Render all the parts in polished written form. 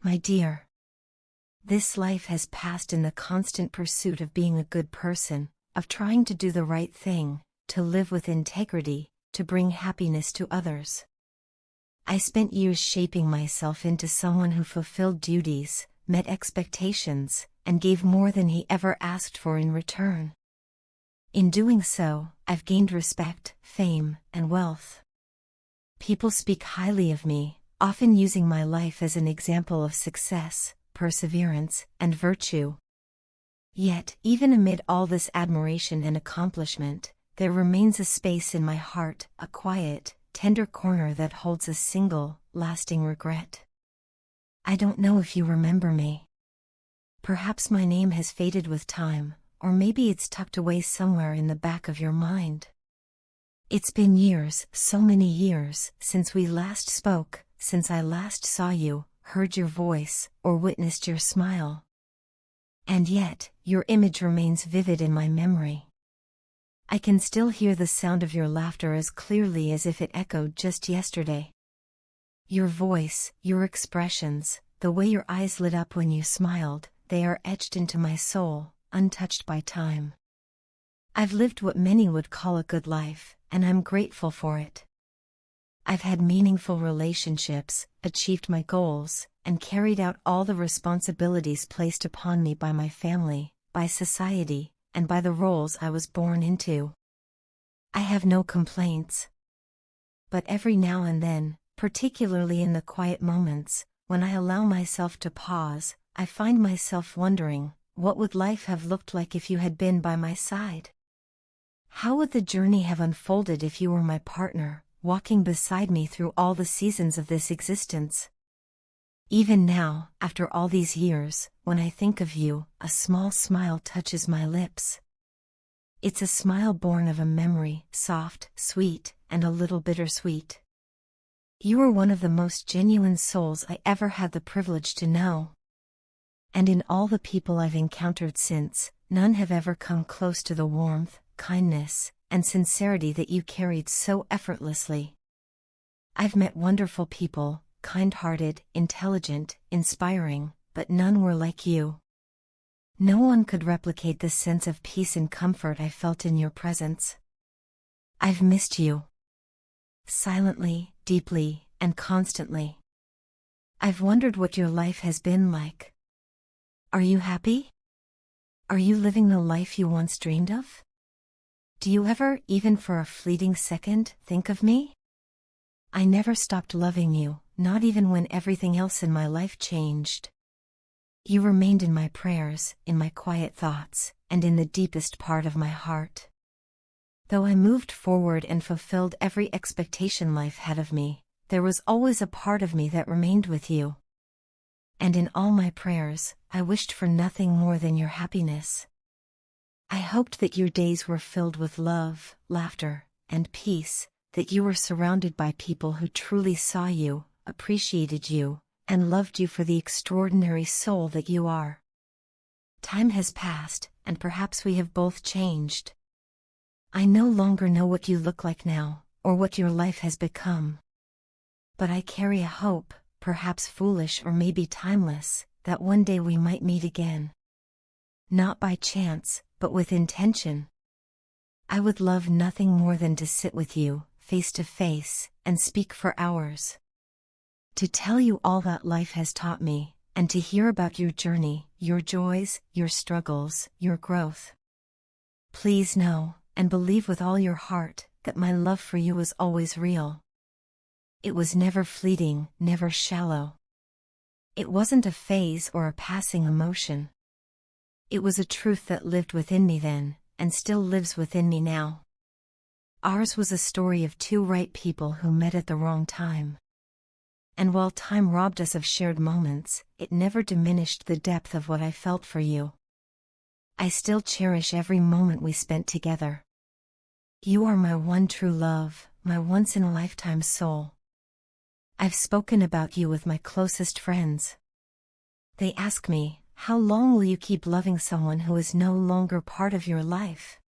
My dear, this life has passed in the constant pursuit of being a good person, of trying to do the right thing, to live with integrity, to bring happiness to others. I spent years shaping myself into someone who fulfilled duties, met expectations, and gave more than he ever asked for in return. In doing so, I've gained respect, fame, and wealth. People speak highly of me, often using my life as an example of success, perseverance, and virtue. Yet, even amid all this admiration and accomplishment, there remains a space in my heart, a quiet, tender corner that holds a single, lasting regret. I don't know if you remember me. Perhaps my name has faded with time, or maybe it's tucked away somewhere in the back of your mind. It's been years, so many years, since we last spoke, since I last saw you, heard your voice, or witnessed your smile. And yet, your image remains vivid in my memory. I can still hear the sound of your laughter as clearly as if it echoed just yesterday. Your voice, your expressions, the way your eyes lit up when you smiled, they are etched into my soul, untouched by time. I've lived what many would call a good life, and I'm grateful for it. I've had meaningful relationships, achieved my goals, and carried out all the responsibilities placed upon me by my family, by society, and by the roles I was born into. I have no complaints. But every now and then, particularly in the quiet moments, when I allow myself to pause, I find myself wondering, what would life have looked like if you had been by my side? How would the journey have unfolded if you were my partner, walking beside me through all the seasons of this existence? Even now, after all these years, when I think of you, a small smile touches my lips. It's a smile born of a memory, soft, sweet, and a little bittersweet. You are one of the most genuine souls I ever had the privilege to know. And in all the people I've encountered since, none have ever come close to the warmth, kindness, and sincerity that you carried so effortlessly. I've met wonderful people, kind-hearted, intelligent, inspiring, but none were like you. No one could replicate the sense of peace and comfort I felt in your presence. I've missed you. Silently, deeply, and constantly. I've wondered what your life has been like. Are you happy? Are you living the life you once dreamed of? Do you ever, even for a fleeting second, think of me? I never stopped loving you, not even when everything else in my life changed. You remained in my prayers, in my quiet thoughts, and in the deepest part of my heart. Though I moved forward and fulfilled every expectation life had of me, there was always a part of me that remained with you. And in all my prayers, I wished for nothing more than your happiness. I hoped that your days were filled with love, laughter, and peace, that you were surrounded by people who truly saw you, appreciated you, and loved you for the extraordinary soul that you are. Time has passed, and perhaps we have both changed. I no longer know what you look like now, or what your life has become. But I carry a hope, perhaps foolish or maybe timeless, that one day we might meet again. Not by chance, but with intention. I would love nothing more than to sit with you, face to face, and speak for hours. To tell you all that life has taught me, and to hear about your journey, your joys, your struggles, your growth. Please know, and believe with all your heart, that my love for you was always real. It was never fleeting, never shallow. It wasn't a phase or a passing emotion. It was a truth that lived within me then, and still lives within me now. Ours was a story of two right people who met at the wrong time. And while time robbed us of shared moments, it never diminished the depth of what I felt for you. I still cherish every moment we spent together. You are my one true love, my once-in-a-lifetime soul. I've spoken about you with my closest friends. They ask me, how long will you keep loving someone who is no longer part of your life?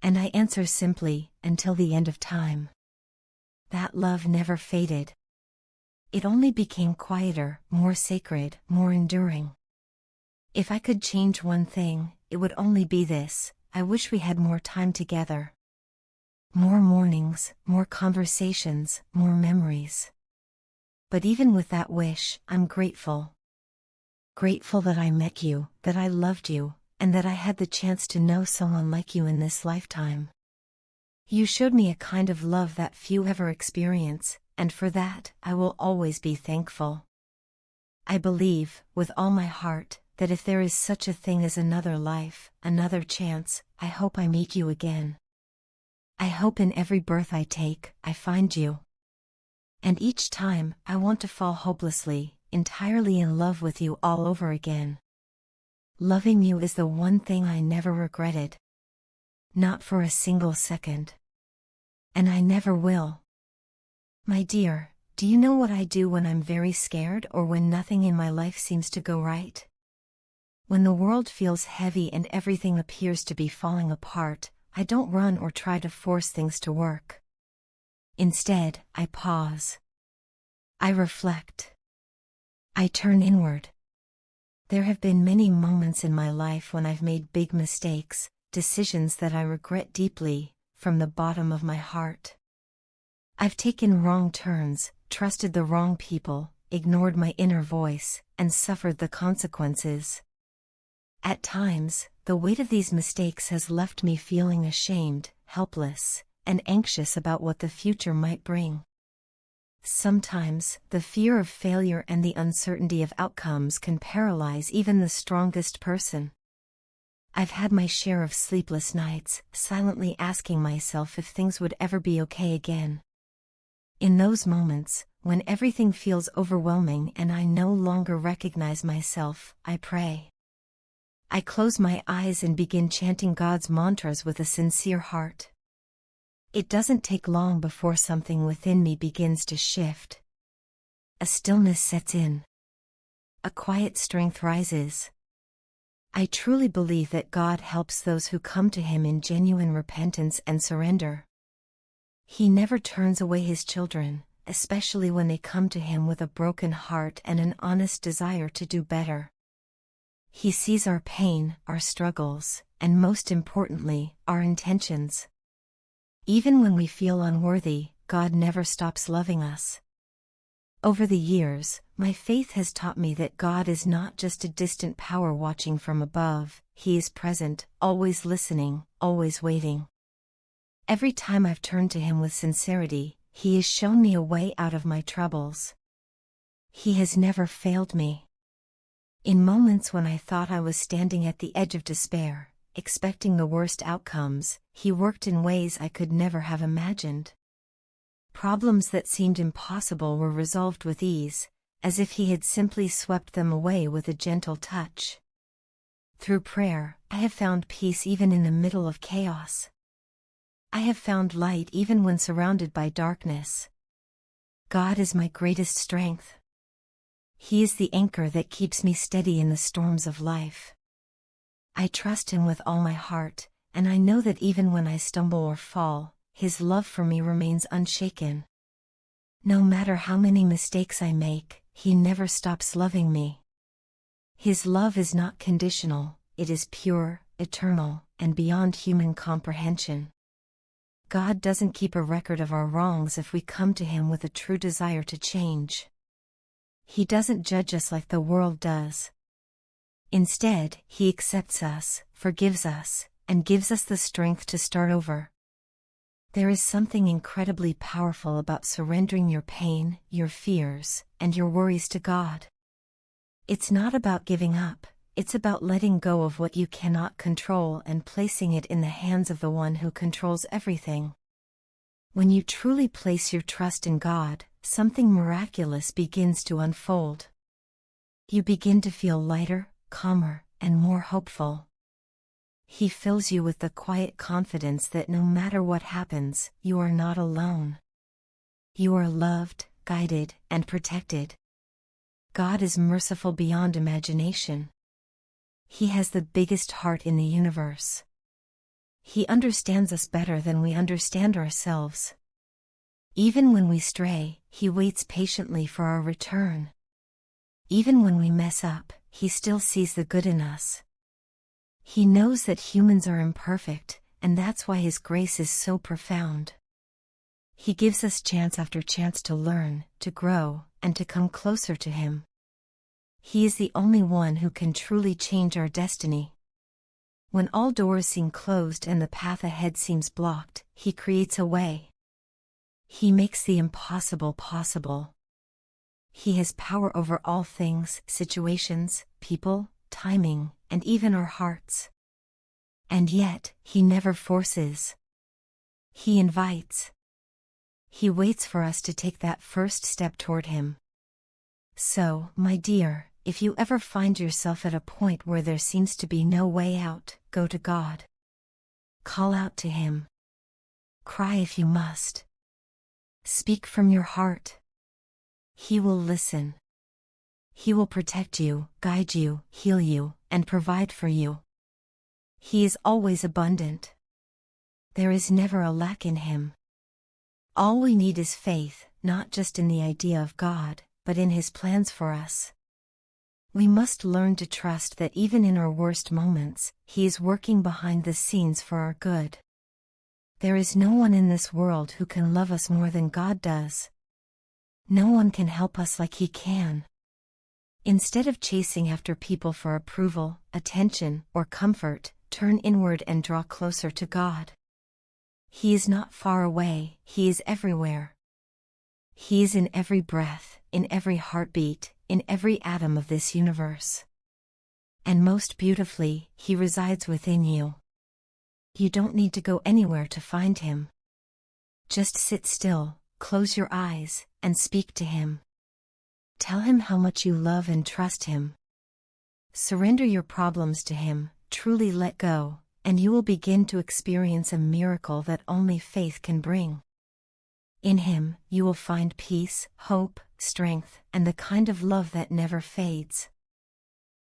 And I answer simply, until the end of time. That love never faded. it only became quieter, more sacred, more enduring. If I could change one thing, it would only be this: I wish we had more time together. More mornings, more conversations, more memories. But even with that wish, I'm grateful. Grateful that I met you, that I loved you, and that I had the chance to know someone like you in this lifetime. You showed me a kind of love that few ever experience, and for that, I will always be thankful. I believe, with all my heart, that if there is such a thing as another life, another chance, I hope I meet you again. I hope in every birth I take, I find you. And each time, I want to fall hopelessly, entirely in love with you all over again. Loving you is the one thing I never regretted. Not for a single second. And I never will. My dear, do you know what I do when I'm very scared or when nothing in my life seems to go right? When the world feels heavy and everything appears to be falling apart, I don't run or try to force things to work. Instead, I pause. I reflect. I turn inward. There have been many moments in my life when I've made big mistakes, decisions that I regret deeply, from the bottom of my heart. I've taken wrong turns, trusted the wrong people, ignored my inner voice, and suffered the consequences. At times, the weight of these mistakes has left me feeling ashamed, helpless, and anxious about what the future might bring. Sometimes, the fear of failure and the uncertainty of outcomes can paralyze even the strongest person. I've had my share of sleepless nights, silently asking myself if things would ever be okay again. In those moments, when everything feels overwhelming and I no longer recognize myself, I pray. I close my eyes and begin chanting God's mantras with a sincere heart. It doesn't take long before something within me begins to shift. A stillness sets in. A quiet strength rises. I truly believe that God helps those who come to Him in genuine repentance and surrender. He never turns away His children, especially when they come to Him with a broken heart and an honest desire to do better. He sees our pain, our struggles, and most importantly, our intentions. Even when we feel unworthy, God never stops loving us. Over the years, my faith has taught me that God is not just a distant power watching from above, He is present, always listening, always waiting. Every time I've turned to Him with sincerity, He has shown me a way out of my troubles. He has never failed me. In moments when I thought I was standing at the edge of despair, expecting the worst outcomes, He worked in ways I could never have imagined. Problems that seemed impossible were resolved with ease, as if He had simply swept them away with a gentle touch. Through prayer, I have found peace even in the middle of chaos. I have found light even when surrounded by darkness. God is my greatest strength. He is the anchor that keeps me steady in the storms of life. I trust Him with all my heart, and I know that even when I stumble or fall, His love for me remains unshaken. No matter how many mistakes I make, He never stops loving me. His love is not conditional, it is pure, eternal, and beyond human comprehension. God doesn't keep a record of our wrongs if we come to Him with a true desire to change. He doesn't judge us like the world does. Instead, He accepts us, forgives us, and gives us the strength to start over. There is something incredibly powerful about surrendering your pain, your fears, and your worries to God. It's not about giving up, it's about letting go of what you cannot control and placing it in the hands of the One who controls everything. When you truly place your trust in God, something miraculous begins to unfold. You begin to feel lighter, calmer, and more hopeful. He fills you with the quiet confidence that no matter what happens, you are not alone. You are loved, guided, and protected. God is merciful beyond imagination. He has the biggest heart in the universe. He understands us better than we understand ourselves. Even when we stray, He waits patiently for our return. Even when we mess up, He still sees the good in us. He knows that humans are imperfect, and that's why His grace is so profound. He gives us chance after chance to learn, to grow, and to come closer to Him. He is the only one who can truly change our destiny. When all doors seem closed and the path ahead seems blocked, He creates a way. He makes the impossible possible. He has power over all things, situations, people, timing, and even our hearts. And yet, He never forces. He invites. He waits for us to take that first step toward Him. So, my dear, if you ever find yourself at a point where there seems to be no way out, go to God. Call out to Him. Cry if you must. Speak from your heart. He will listen. He will protect you, guide you, heal you, and provide for you. He is always abundant. There is never a lack in Him. All we need is faith, not just in the idea of God, but in His plans for us. We must learn to trust that even in our worst moments, He is working behind the scenes for our good. There is no one in this world who can love us more than God does. No one can help us like He can. Instead of chasing after people for approval, attention, or comfort, turn inward and draw closer to God. He is not far away, He is everywhere. He is in every breath, in every heartbeat, in every atom of this universe. And most beautifully, He resides within you. You don't need to go anywhere to find Him. Just sit still, close your eyes, and speak to Him. Tell Him how much you love and trust Him. Surrender your problems to Him, truly let go, and you will begin to experience a miracle that only faith can bring. In Him, you will find peace, hope, strength, and the kind of love that never fades.